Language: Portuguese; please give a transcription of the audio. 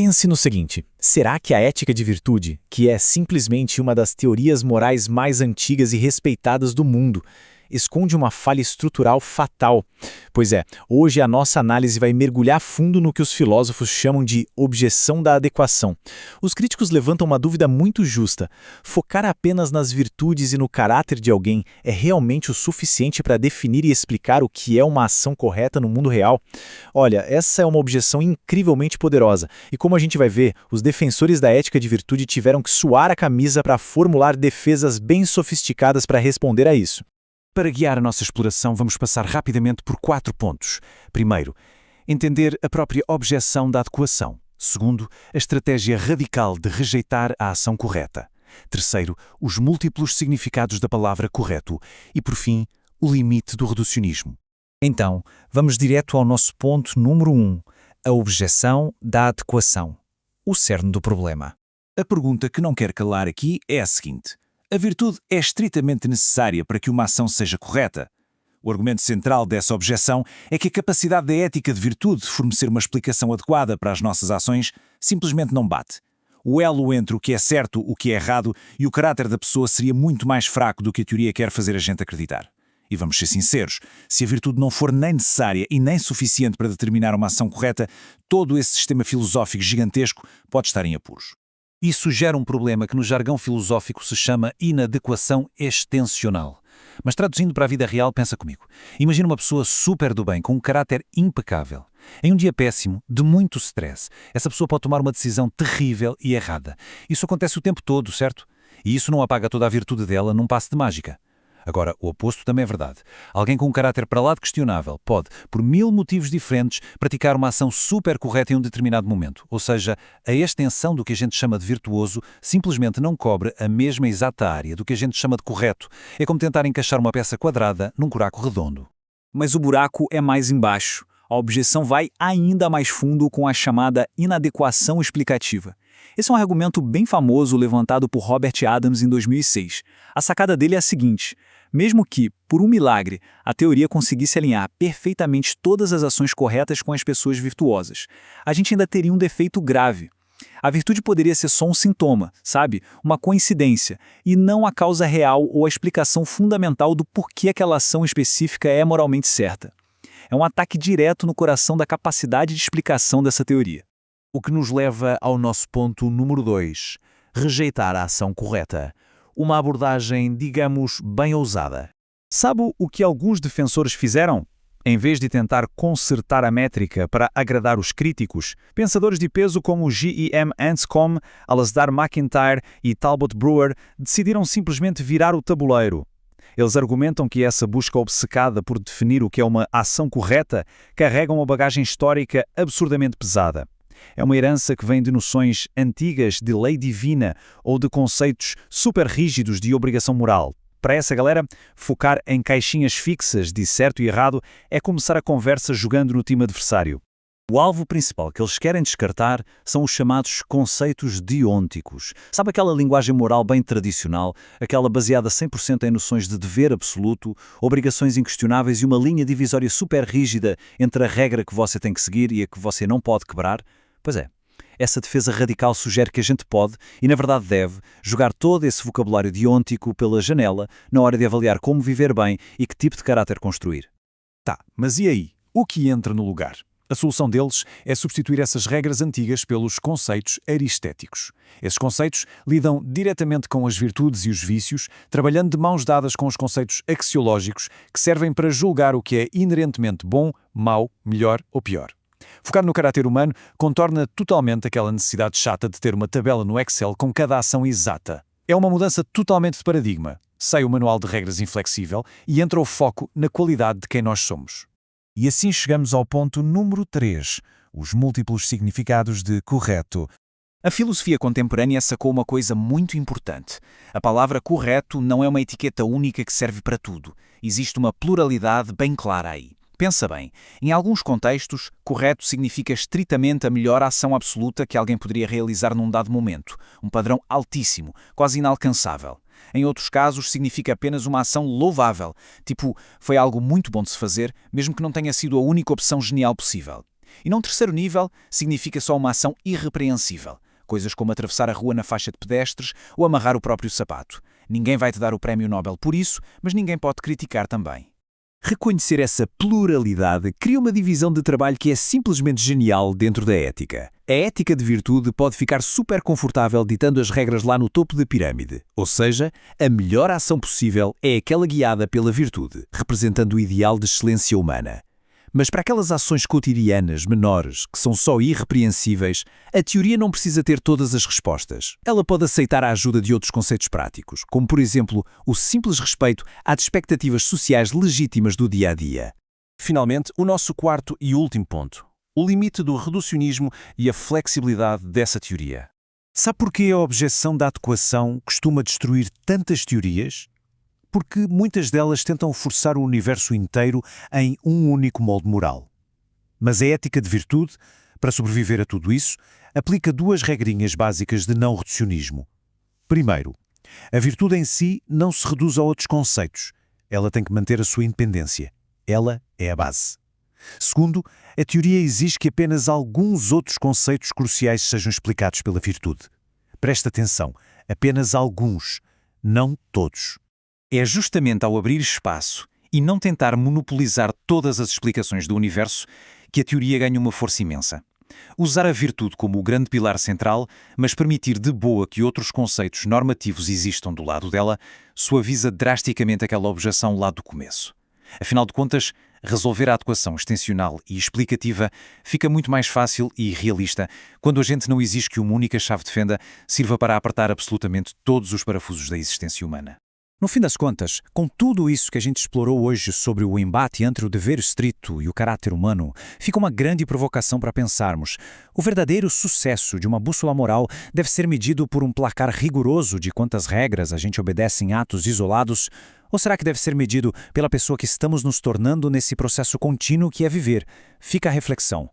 Pense no seguinte: será que a ética de virtude, que é simplesmente uma das teorias morais mais antigas e respeitadas do mundo, esconde uma falha estrutural fatal? Pois é, hoje a nossa análise vai mergulhar fundo no que os filósofos chamam de objeção da adequação. Os críticos levantam uma dúvida muito justa: focar apenas nas virtudes e no caráter de alguém é realmente o suficiente para definir e explicar o que é uma ação correta no mundo real? Olha, essa é uma objeção incrivelmente poderosa, e como a gente vai ver, os defensores da ética de virtude tiveram que suar a camisa para formular defesas bem sofisticadas para responder a isso. Para guiar a nossa exploração, vamos passar rapidamente por 4 pontos. Primeiro, entender a própria objeção da adequação. Segundo, a estratégia radical de rejeitar a ação correta. Terceiro, os múltiplos significados da palavra correto. E, por fim, o limite do reducionismo. Então, vamos direto ao nosso ponto número 1, a objeção da adequação. O cerne do problema. A pergunta que não quer calar aqui é a seguinte: a virtude é estritamente necessária para que uma ação seja correta? O argumento central dessa objeção é que a capacidade da ética de virtude de fornecer uma explicação adequada para as nossas ações simplesmente não bate. O elo entre o que é certo, o que é errado e o caráter da pessoa seria muito mais fraco do que a teoria quer fazer a gente acreditar. E vamos ser sinceros, se a virtude não for nem necessária e nem suficiente para determinar uma ação correta, todo esse sistema filosófico gigantesco pode estar em apuros. Isso gera um problema que no jargão filosófico se chama inadequação extensional. Mas traduzindo para a vida real, pensa comigo. Imagina uma pessoa super do bem, com um caráter impecável. Em um dia péssimo, de muito stress, essa pessoa pode tomar uma decisão terrível e errada. Isso acontece o tempo todo, certo? E isso não apaga toda a virtude dela num passe de mágica. Agora, o oposto também é verdade. Alguém com um caráter para lá de questionável pode, por 1000 motivos diferentes, praticar uma ação super correta em um determinado momento. Ou seja, a extensão do que a gente chama de virtuoso simplesmente não cobre a mesma exata área do que a gente chama de correto. É como tentar encaixar uma peça quadrada num buraco redondo. Mas o buraco é mais embaixo. A objeção vai ainda mais fundo com a chamada inadequação explicativa. Esse é um argumento bem famoso levantado por Robert Adams em 2006. A sacada dele é a seguinte: mesmo que, por um milagre, a teoria conseguisse alinhar perfeitamente todas as ações corretas com as pessoas virtuosas, a gente ainda teria um defeito grave. A virtude poderia ser só um sintoma, sabe? Uma coincidência, e não a causa real ou a explicação fundamental do porquê aquela ação específica é moralmente certa. É um ataque direto no coração da capacidade de explicação dessa teoria. O que nos leva ao nosso ponto número 2, rejeitar a ação correta. Uma abordagem, digamos, bem ousada. Sabe o que alguns defensores fizeram? Em vez de tentar consertar a métrica para agradar os críticos, pensadores de peso como G.E.M. Anscombe, Alasdair MacIntyre e Talbot Brewer decidiram simplesmente virar o tabuleiro. Eles argumentam que essa busca obcecada por definir o que é uma ação correta carrega uma bagagem histórica absurdamente pesada. É uma herança que vem de noções antigas de lei divina ou de conceitos super rígidos de obrigação moral. Para essa galera, focar em caixinhas fixas de certo e errado é começar a conversa jogando no time adversário. O alvo principal que eles querem descartar são os chamados conceitos deônticos. Sabe aquela linguagem moral bem tradicional, aquela baseada 100% em noções de dever absoluto, obrigações inquestionáveis e uma linha divisória super rígida entre a regra que você tem que seguir e a que você não pode quebrar? Pois é, essa defesa radical sugere que a gente pode, e na verdade deve, jogar todo esse vocabulário deôntico pela janela na hora de avaliar como viver bem e que tipo de caráter construir. Tá, mas e aí? O que entra no lugar? A solução deles é substituir essas regras antigas pelos conceitos aristéticos. Esses conceitos lidam diretamente com as virtudes e os vícios, trabalhando de mãos dadas com os conceitos axiológicos que servem para julgar o que é inerentemente bom, mau, melhor ou pior. Focar no caráter humano contorna totalmente aquela necessidade chata de ter uma tabela no Excel com cada ação exata. É uma mudança totalmente de paradigma. Sai o manual de regras inflexível e entra o foco na qualidade de quem nós somos. E assim chegamos ao ponto número 3, os múltiplos significados de correto. A filosofia contemporânea sacou uma coisa muito importante. A palavra correto não é uma etiqueta única que serve para tudo. Existe uma pluralidade bem clara aí. Pensa bem, em alguns contextos, correto significa estritamente a melhor ação absoluta que alguém poderia realizar num dado momento, um padrão altíssimo, quase inalcançável. Em outros casos, significa apenas uma ação louvável, tipo, foi algo muito bom de se fazer, mesmo que não tenha sido a única opção genial possível. E num terceiro nível, significa só uma ação irrepreensível. Coisas como atravessar a rua na faixa de pedestres ou amarrar o próprio sapato. Ninguém vai te dar o prémio Nobel por isso, mas ninguém pode criticar também. Reconhecer essa pluralidade cria uma divisão de trabalho que é simplesmente genial dentro da ética. A ética de virtude pode ficar super confortável ditando as regras lá no topo da pirâmide. Ou seja, a melhor ação possível é aquela guiada pela virtude, representando o ideal de excelência humana. Mas para aquelas ações cotidianas, menores, que são só irrepreensíveis, a teoria não precisa ter todas as respostas. Ela pode aceitar a ajuda de outros conceitos práticos, como por exemplo, o simples respeito às expectativas sociais legítimas do dia-a-dia. Finalmente, o nosso quarto e último ponto. O limite do reducionismo e a flexibilidade dessa teoria. Sabe por que a objeção da adequação costuma destruir tantas teorias? Porque muitas delas tentam forçar o universo inteiro em um único molde moral. Mas a ética de virtude, para sobreviver a tudo isso, aplica duas regrinhas básicas de não reducionismo. Primeiro, a virtude em si não se reduz a outros conceitos. Ela tem que manter a sua independência. Ela é a base. Segundo, a teoria exige que apenas alguns outros conceitos cruciais sejam explicados pela virtude. Preste atenção, apenas alguns, não todos. É justamente ao abrir espaço e não tentar monopolizar todas as explicações do universo que a teoria ganha uma força imensa. Usar a virtude como o grande pilar central, mas permitir de boa que outros conceitos normativos existam do lado dela, suaviza drasticamente aquela objeção lá do começo. Afinal de contas, resolver a adequação extensional e explicativa fica muito mais fácil e realista quando a gente não exige que uma única chave de fenda sirva para apertar absolutamente todos os parafusos da existência humana. No fim das contas, com tudo isso que a gente explorou hoje sobre o embate entre o dever estrito e o caráter humano, fica uma grande provocação para pensarmos. O verdadeiro sucesso de uma bússola moral deve ser medido por um placar rigoroso de quantas regras a gente obedece em atos isolados, ou será que deve ser medido pela pessoa que estamos nos tornando nesse processo contínuo que é viver? Fica a reflexão.